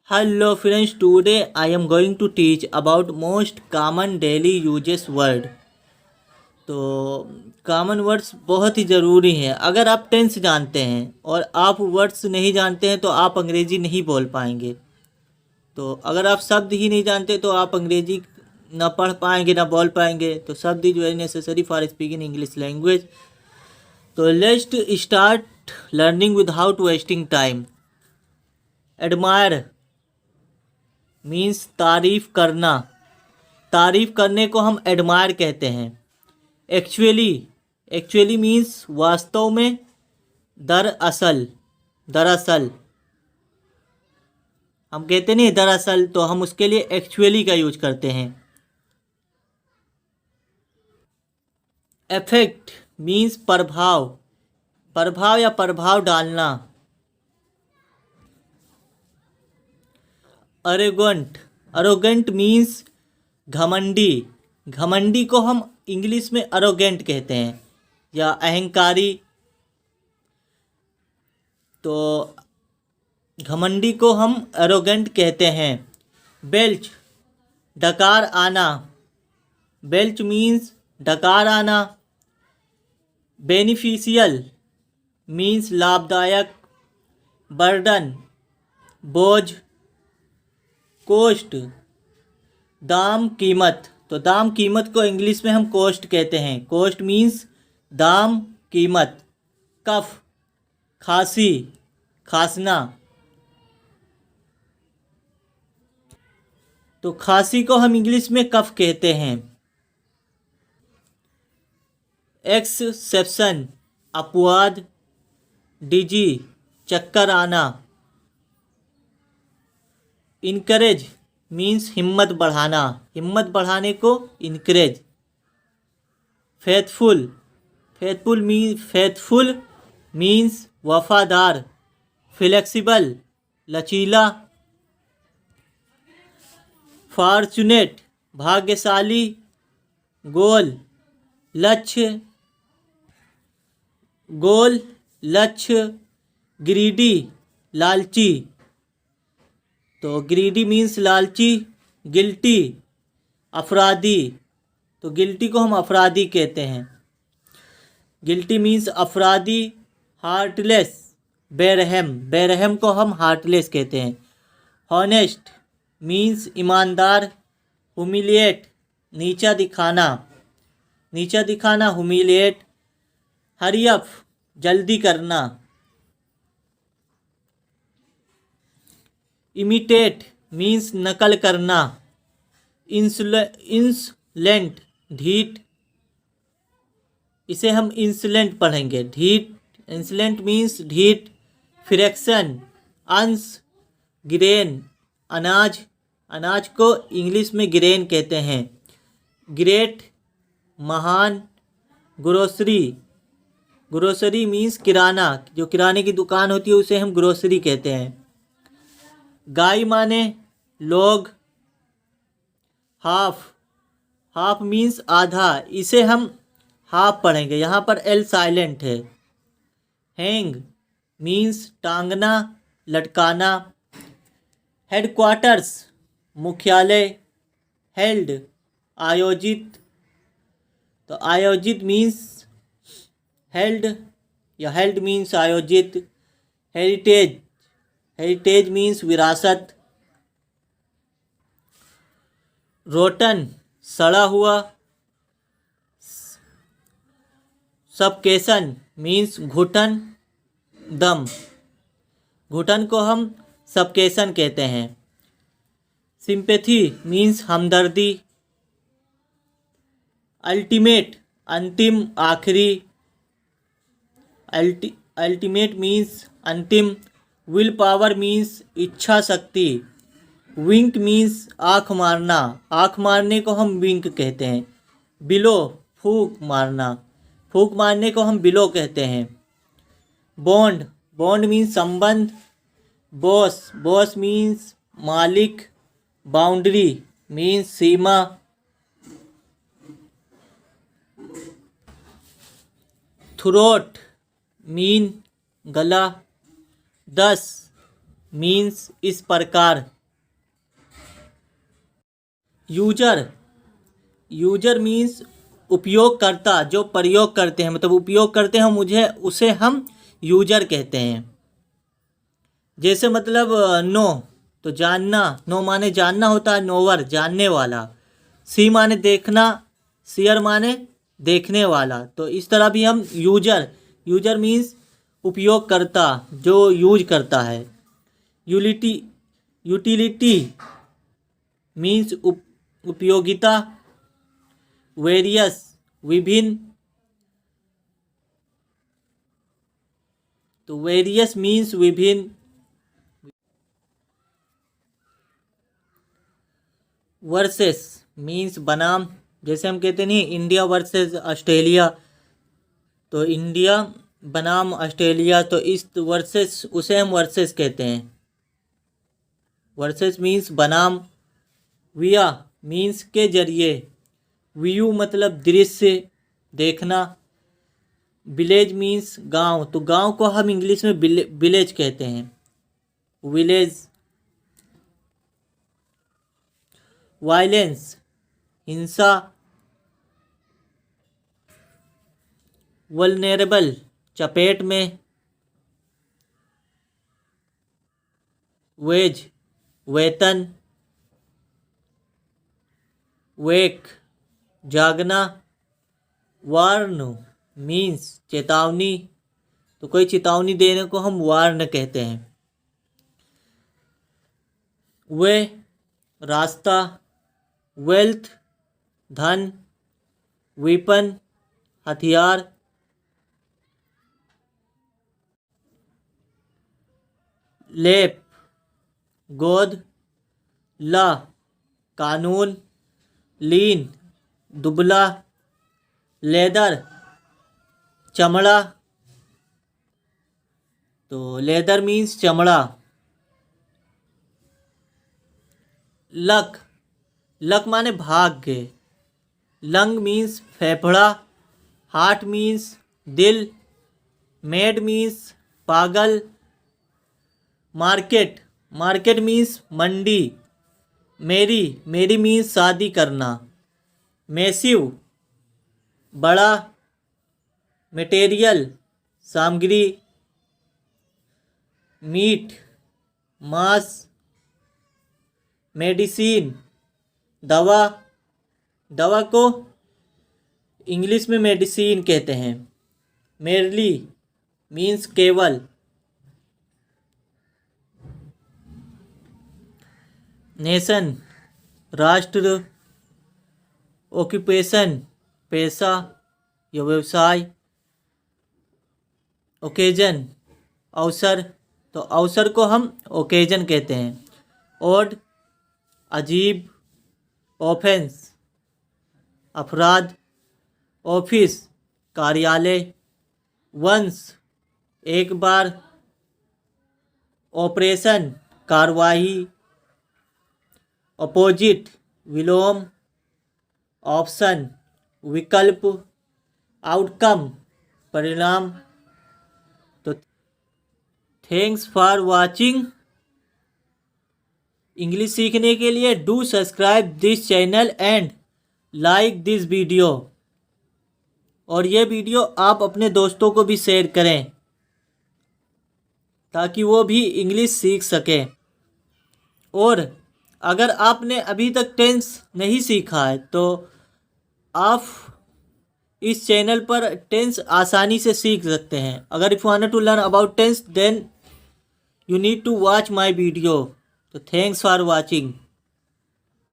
Hello friends, today I am going to teach about most common daily uses word। तो common words बहुत ही ज़रूरी हैं। अगर आप टेंस जानते हैं और आप वर्ड्स नहीं जानते हैं तो आप अंग्रेज़ी नहीं बोल पाएंगे। तो अगर आप शब्द ही नहीं जानते तो आप अंग्रेज़ी ना पढ़ पाएंगे ना बोल पाएंगे। तो शब्द is very necessary for speaking English language. तो let's start learning without wasting time. Admire means तारीफ करना। तारीफ करने को हम एडमायर कहते हैं। एक्चुअली मीन्स वास्तव में। दरअसल हम कहते नहीं दरअसल, तो हम उसके लिए एक्चुअली का यूज करते हैं। इफेक्ट मीन्स प्रभाव या प्रभाव डालना। अरोगेंट मीन्स घमंडी को हम इंग्लिश में अरोगेंट कहते हैं या अहंकारी। तो घमंडी को हम अरोगेंट कहते हैं। बेल्च डकार आना। बेल्च मीन्स डकार आना। बेनिफिशियल मीन्स लाभदायक। बर्डन बोझ। कोस्ट दाम कीमत। तो दाम कीमत को इंग्लिश में हम कोस्ट कहते हैं। कोस्ट मीन्स दाम कीमत। कफ खांसी खांसना। तो खांसी को हम इंग्लिश में कफ कहते हैं। एक्सेप्शन अपवाद। डिजी चक्कर आना। इनकरेज मीन्स हिम्मत बढ़ाना। हिम्मत बढ़ाने को इनकरेज। फेथफुल मीन्स वफादार। फ्लेक्सिबल लचीला। फॉर्चुनेट भाग्यशाली। गोल लक्ष्य। ग्रीडी लालची। तो ग्रीडी मीन्स लालची। गिल्टी अपराधी। तो गिल्टी को हम अपराधी कहते हैं। गिल्टी मीन्स अपराधी। हार्टलेस बेरहम को हम हार्टलेस कहते हैं। हॉनेस्ट मीन्स ईमानदार। हुमिलिएट नीचा दिखाना हुमिलिएट। हरी अप जल्दी करना। इमिटेट मीन्स नकल करना। इंसुलेंट ढीठ। इसे हम इंसुलेंट पढ़ेंगे ढीठ। इंसुलेंट मीन्स ढीठ। फ्रैक्शन अंश। ग्रेन अनाज को इंग्लिश में ग्रेन कहते हैं। ग्रेट महान। ग्रोसरी मीन्स किराना। जो किराने की दुकान होती है उसे हम ग्रोसरी कहते हैं। गाय माने लोग। हाफ मीन्स आधा। इसे हम हाफ पढ़ेंगे। यहाँ पर एल साइलेंट है। हैंग मीन्स टांगना लटकाना। हेडक्वार्टर्स मुख्यालय। हेल्ड आयोजित। तो आयोजित मीन्स हेल्ड या हेल्ड मीन्स आयोजित। हेरिटेज मीन्स विरासत। रोटन सड़ा हुआ। सफोकेशन मीन्स घुटन दम। घुटन को हम सफोकेशन कहते हैं। सिंपैथी मीन्स हमदर्दी। अल्टीमेट अंतिम आखिरी। अल्टीमेट मीन्स अंतिम। विल पावर मीन्स इच्छा शक्ति। विंक मीन्स आँख मारना। आँख मारने को हम विंक कहते हैं। बिलो फूंक मारने को हम बिलो कहते हैं। बॉन्ड मीन्स संबंध। बॉस मीन्स मालिक। बाउंड्री मीन्स सीमा। थ्रोट मीन गला। 10 मीन्स इस प्रकार। यूजर, यूजर मीन्स उपयोगकर्ता, जो प्रयोग करते हैं, मतलब उपयोग करते हैं मुझे, उसे हम यूजर कहते हैं। जैसे मतलब नो, तो जानना, नो माने जानना होता है, नोवर जानने वाला। सी माने देखना, सीयर माने देखने वाला। तो इस तरह भी हम यूजर, यूजर मीन्स उपयोगकर्ता, जो यूज करता है। यूटिलिटी, यूटिलिटी मीन्स उपयोगिता। वेरियस विभिन्न, तो वेरियस मीन्स विभिन्न। वर्सेस मीन्स बनाम, जैसे हम कहते नहीं इंडिया वर्सेस ऑस्ट्रेलिया, तो इंडिया बनाम ऑस्ट्रेलिया, तो इस वर्सेस उसे हम वर्सेस कहते हैं। वर्सेस मीन्स बनाम। विया मीन्स के जरिए। व्यू मतलब दृश्य, देखना। विलेज मीन्स गांव, तो गांव को हम इंग्लिश में विलेज कहते हैं, विलेज। वायलेंस हिंसा। वल्नरेबल चपेट में। वेज वेतन। वेक जागना। वार्न मीन्स चेतावनी, तो कोई चेतावनी देने को हम वार्न कहते हैं। वे रास्ता। वेल्थ धन। वेपन हथियार। लेप गोद। ला कानून। लीन दुबला। लेदर चमड़ा, तो लेदर मीन्स चमड़ा। लक, लक माने भाग्य। लंग मीन्स फेफड़ा। हार्ट मीन्स दिल। मेड मीन्स पागल। मार्केट, मार्केट मीन्स मंडी। मेरी, मेरी मीन्स शादी करना। मैसिव बड़ा। मटेरियल सामग्री। मीट मांस। मेडिसिन दवा, दवा को इंग्लिश में मेडिसिन कहते हैं। मेरली मीन्स केवल। नेशन राष्ट्र। ऑक्यूपेशन पेशा या व्यवसाय। ओकेजन अवसर, तो अवसर को हम ओकेजन कहते हैं। ओड अजीब। ऑफेंस अपराध। ऑफिस कार्यालय। वंस एक बार। ऑपरेशन कार्रवाई। अपोजिट विलोम। ऑप्शन विकल्प। आउटकम परिणाम। तो थैंक्स फॉर वाचिंग। इंग्लिश सीखने के लिए do subscribe this channel and like this video. और ये वीडियो आप अपने दोस्तों को भी शेयर करें ताकि वो भी इंग्लिश सीख सकें। और अगर आपने अभी तक टेंस नहीं सीखा है तो आप इस चैनल पर टेंस आसानी से सीख सकते हैं। अगर if you want to learn about tense then you need to watch my video. So thanks for watching.